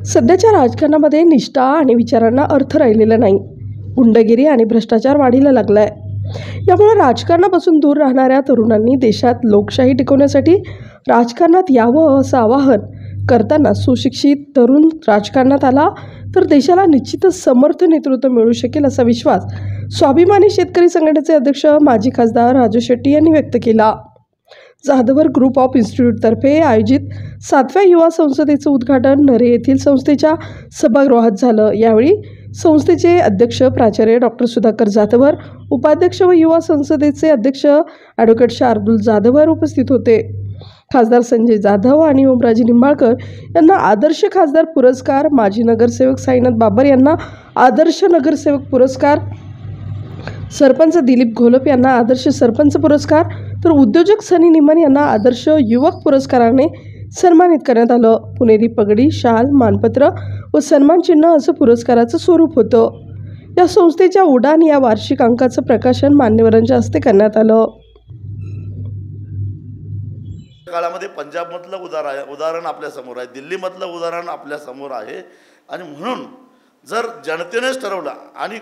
सध्याच्या राजकारणामध्ये निष्ठा आणि विचारांना अर्थ राहिलेला नाही. गुंडगिरी आणि भ्रष्टाचार वाढीला लागलाय. यामुळे राजकारणापासून दूर राहणाऱ्या तरुणांनी देशात लोकशाही टिकवण्यासाठी राजकारणात यावं असं आवाहन करताना सुशिक्षित तरुण राजकारणात आला तर देशाला निश्चितच समर्थ नेतृत्व मिळू शकेल असा विश्वास स्वाभिमानी शेतकरी संघटनेचे अध्यक्ष माजी खासदार राजू शेट्टी यांनी व्यक्त केला. जाधवर ग्रुप ऑफ इन्स्टिट्यूटतर्फे आयोजित 7व्या युवा संसदेचं उद्घाटन नरे येथील संस्थेच्या सभागृहात झालं. यावेळी संस्थेचे अध्यक्ष प्राचार्य डॉक्टर सुधाकर जाधवर, उपाध्यक्ष व युवा संसदेचे अध्यक्ष ॲडव्होकेट शार्दूल जाधवर उपस्थित होते. खासदार संजय जाधव आणि ओमराजे निंबाळकर यांना आदर्श खासदार पुरस्कार, माजी नगरसेवक साईनाथ बाबर यांना आदर्श नगरसेवक पुरस्कार, सरपंच दिलीप घोलप यांना आदर्श सरपंच पुरस्कार तर उद्योजक सनी निमन यांना आदर्श युवक पुरस्काराने सन्मानित करण्यात आलं. पुणेरी पगडी, शाल, मानपत्र व सन्मान चिन्ह असं पुरस्काराचं स्वरूप होतं. या संस्थेच्या उडान या वार्षिक अंकाचं प्रकाशन मान्यवरांच्या हस्ते करण्यात आलं. काळामध्ये पंजाबमधलं उदाहरण आपल्या समोर आहे, दिल्लीमधलं उदाहरण आपल्या समोर आहे. आणि म्हणून जर जनतेनेच ठरवलं आणि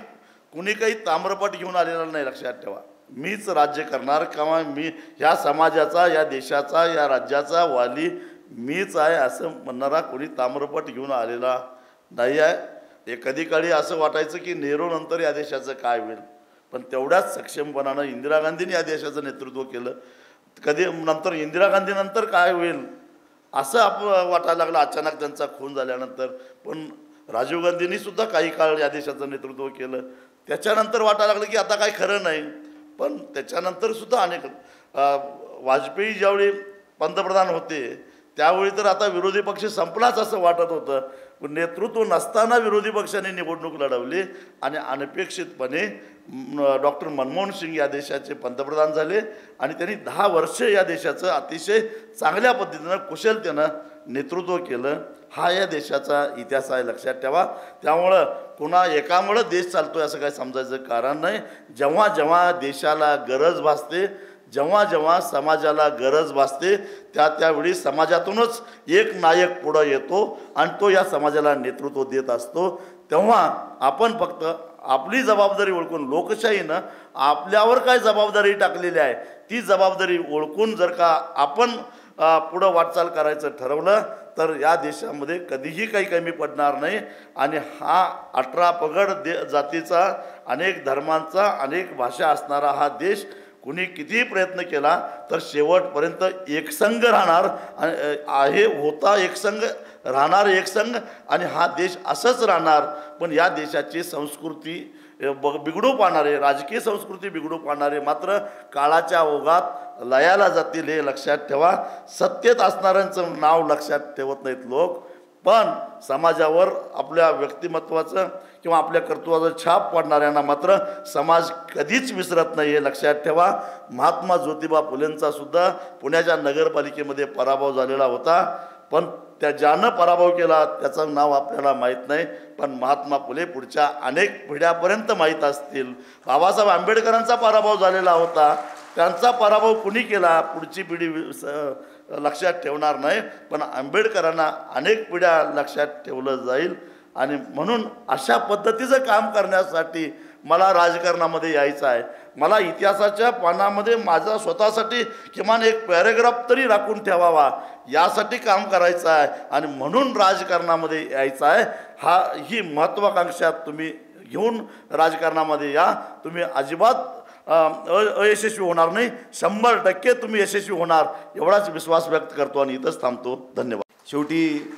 कुणी काही ताम्रपट घेऊन आलेला नाही, लक्षात ठेवा, मीच राज्य करणार किंवा मी ह्या समाजाचा, या देशाचा, या राज्याचा वाली मीच आहे असं म्हणणारा कोणी ताम्रपट घेऊन आलेला नाही आहे. कधी काळी असं वाटायचं की नेहरू नंतर या देशाचं काय होईल, पण तेवढ्याच सक्षमपणानं इंदिरा गांधींनी या देशाचं नेतृत्व केलं. कधी नंतर इंदिरा गांधीनंतर काय होईल असं वाटायला लागलं अचानक त्यांचा खून झाल्यानंतर. पण राजीव गांधींनी सुद्धा काही काळ या देशाचं नेतृत्व केलं. त्याच्यानंतर वाटायला लागलं की आता काय खरं नाही. पण त्याच्यानंतर सुद्धा अनेक वाजपेयी ज्यावेळी पंतप्रधान होते त्यावेळी तर आता विरोधी पक्ष संपलाच असं वाटत होतं. पण नेतृत्व नसताना विरोधी पक्षाने निवडणूक लढवली आणि अनपेक्षितपणे डॉक्टर मनमोहन सिंग या देशाचे पंतप्रधान झाले आणि त्यांनी 10 वर्ष या देशाचं अतिशय चांगल्या पद्धतीनं कुशलतेनं नेतृत्व केलं. हा या देशाचा इतिहास आहे, लक्षात ठेवा. त्यामुळं पुन्हा एकामुळं देश चालतोय असं काही समजायचं कारण नाही. जेव्हा जेव्हा देशाला गरज भासते, जेव्हा जेव्हा समाजाला गरज भासते, त्यावेळी समाजातूनच एक नायक पुढं येतो आणि तो या समाजाला नेतृत्व देत असतो. तेव्हा आपण फक्त आपली जबाबदारी ओळखून, लोकशाहीनं आपल्यावर काय जबाबदारी टाकलेली आहे ती जबाबदारी ओळखून जर का आपण पुढं वाटचाल करायचं ठरवलं तर या देशामध्ये कधीही काही कमी पडणार नाही. आणि हा 18 पगड जातीचा, अनेक धर्मांचा, अनेक भाषा असणारा हा देश कुणी कितीही प्रयत्न केला तर शेवटपर्यंत एकसंघ राहणार आहे, होता एकसंघ, राहणार एकसंघ आणि हा देश असंच राहणार. पण या देशाची संस्कृती बिघडू पाहणारे, राजकीय संस्कृती बिघडू पाहणारे मात्र काळाच्या ओघात लयाला जातील हे लक्षात ठेवा. सत्तेत असणाऱ्यांचं नाव लक्षात ठेवत नाहीत लोक, पण समाजावर आपल्या व्यक्तिमत्वाचं किंवा आपल्या कर्तृत्वाचं छाप पाडणाऱ्यांना मात्र समाज कधीच विसरत नाही हे लक्षात ठेवा. महात्मा ज्योतिबा फुलेंचा सुद्धा पुण्याच्या नगरपालिकेमध्ये पराभव झालेला होता, पण ज्यानं पराभव केला त्याचं नाव आपल्याला माहीत नाही, पण महात्मा फुले पुढच्या अनेक पिढ्यापर्यंत माहीत असतील. बाबासाहेब आंबेडकरांचा पराभव झालेला होता, त्यांचा पराभव कुणी केला पुढची पिढी लक्षात ठेवणार नाही, पण आंबेडकरांना अनेक पिढ्या लक्षात ठेवलं जाईल. आणि म्हणून अशा पद्धतीचं काम करण्यासाठी मला राजकारणामध्ये यायचं आहे. मला इतिहासाच्या पानामध्ये माझा स्वतःसाठी किमान एक पॅरेग्राफ तरी राखून ठेवावा यासाठी काम करायचं आहे आणि म्हणून राजकारणामध्ये यायचं आहे. ही महत्त्वाकांक्षा तुम्ही घेऊन राजकारणामध्ये या. तुम्ही अजिबात अयशस्वी होणार नाही, 100% तुम्ही यशस्वी होणार एवढाच विश्वास व्यक्त करतो आणि इथंच थांबतो. धन्यवाद. शेवटी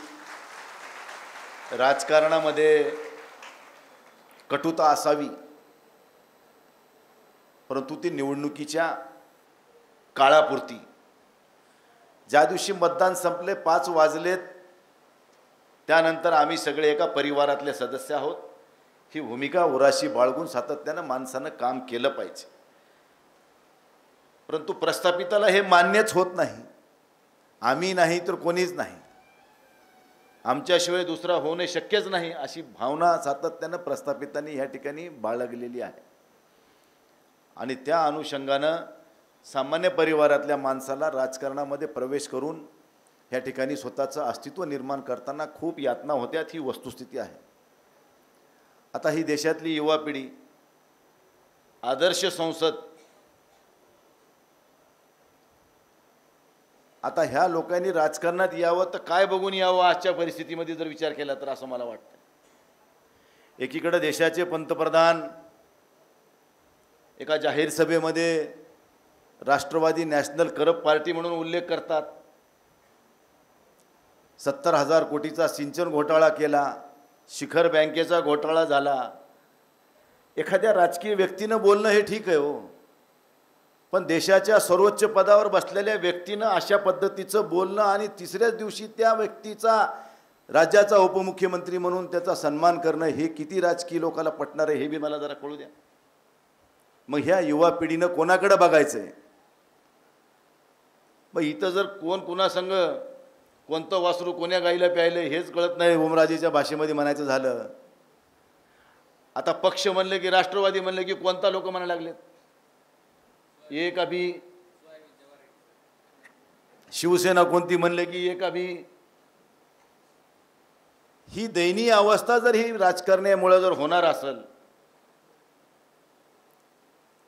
राजकारणामध्ये कटुता असावी, परंतु ती निवडणुकीच्या काळापुरती. ज्या दिवशी मतदान संपले, 5 वाजलेत, त्यानंतर आम्ही सगळे एका परिवारातले सदस्य आहोत, ही भूमिका उराशी बाळगून सातत्यानं माणसानं काम केलं पाहिजे. परंतु प्रस्थापिताला हे मान्यच होत नाही. आम्ही नाही तर कोणीच नाही, आमच्याशिवाय दुसरा होणे शक्यच नाही, अशी भावना सातत्यानं प्रस्थापितांनी ह्या ठिकाणी बाळगलेली आहे. आणि त्या अनुषंगानं सामान्य परिवारातल्या माणसाला राजकारणामध्ये प्रवेश करून ह्या ठिकाणी स्वतःचं अस्तित्व निर्माण करताना खूप यातना होत्यात, ही वस्तुस्थिती आहे. आता ही देशातली युवा पिढी आदर्श संसद, आता ह्या लोकांनी राजकारणात यावं तर काय बघून यावं आजच्या परिस्थितीमध्ये जर विचार केला तर असं मला वाटतं. एकीकडे देशाचे पंतप्रधान एका जाहीर सभेमध्ये राष्ट्रवादी नॅशनल करप्ट पार्टी म्हणून उल्लेख करतात. 70,000 कोटीचा सिंचन घोटाळा केला, शिखर बँकेचा घोटाळा झाला. एखाद्या राजकीय व्यक्तीनं बोलणं हे ठीक आहे हो, पण देशाच्या सर्वोच्च पदावर बसलेल्या व्यक्तीनं अशा पद्धतीचं बोलणं आणि तिसऱ्याच दिवशी त्या व्यक्तीचा राज्याचा उपमुख्यमंत्री म्हणून त्याचा सन्मान करणं, हे किती राजकीय लोकांना पटणार आहे हे बी मला जरा कळू द्या. मग ह्या युवा पिढीनं कोणाकडे बघायचंय? मग इथं जर कोण कुणासंग कोणतं वासरू कोण्या गाईला प्यायलं हेच कळत नाही, ओमराजेच्या भाषेमध्ये म्हणायचं झालं. आता पक्ष म्हणले की राष्ट्रवादी म्हणले की कोणता लोक म्हणायला लागलेत, एक अभी शिवसेना कोणती म्हणले की एक अभी. ही दयनीय अवस्था जर ही राजकारणामुळे जर होणार असेल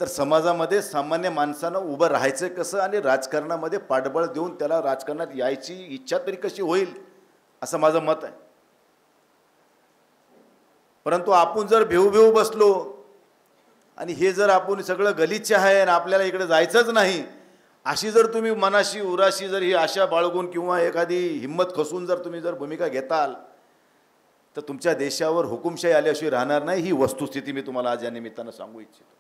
तर समाजामध्ये सामान्य माणसानं उभं राहायचं कसं आणि राजकारणामध्ये पाठबळ देऊन त्याला राजकारणात यायची इच्छा तरी कशी होईल, असं माझं मत आहे. परंतु आपण जर भेऊ बसलो आणि हे जर आपण सगळं गलिच्छ आहे आणि आपल्याला इकडे जायचंच नाही, अशी जर तुम्ही मनाशी उराशी जर ही आशा बाळगून किंवा एखादी हिंमत खसून जर तुम्ही जर भूमिका घेताल तर तुमच्या देशावर हुकुमशाही आल्याशिवाय राहणार नाही. ही वस्तुस्थिती मी तुम्हाला आज या निमित्तानं सांगू इच्छितो.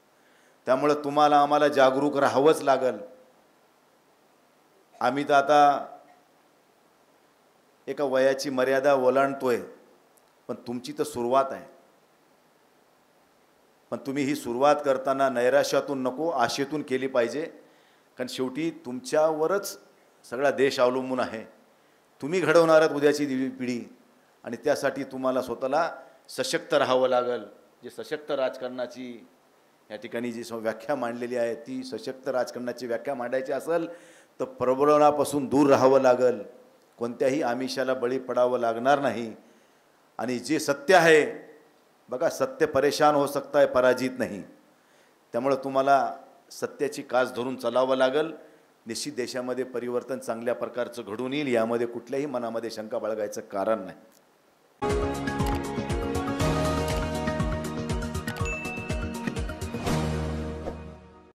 त्यामुळे तुम्हाला आम्हाला जागरूक राहावंच लागल. आम्ही तर आता एका वयाची मर्यादा ओलांडतोय, पण तुमची तर सुरुवात आहे. पण तुम्ही ही सुरुवात करताना नैराश्यातून नको, आशेतून केली पाहिजे. कारण शेवटी तुमच्यावरच सगळा देश अवलंबून आहे. तुम्ही घडवणार आहात उद्याची पिढी आणि त्यासाठी तुम्हाला स्वतःला सशक्त राहावं लागल. जे सशक्त राजकारणाची या ठिकाणी जी व्याख्या मांडलेली आहे ती सशक्त राजकारणाची व्याख्या मांडायची असेल तर प्रबोधनापासून दूर राहावं लागल. कोणत्याही आमिषाला बळी पडावं लागणार नाही. आणि जे सत्य आहे बघा, सत्य परेशान हो सकता है पराजित नहीं. त्यामुळे तुम्हाला सत्याची कास धरून चालावं लागल. निश्चित देशामध्ये परिवर्तन चांगल्या प्रकारचं घडून येईल, यामध्ये कुठल्याही मनामध्ये शंका बाळगायचं कारण नाही.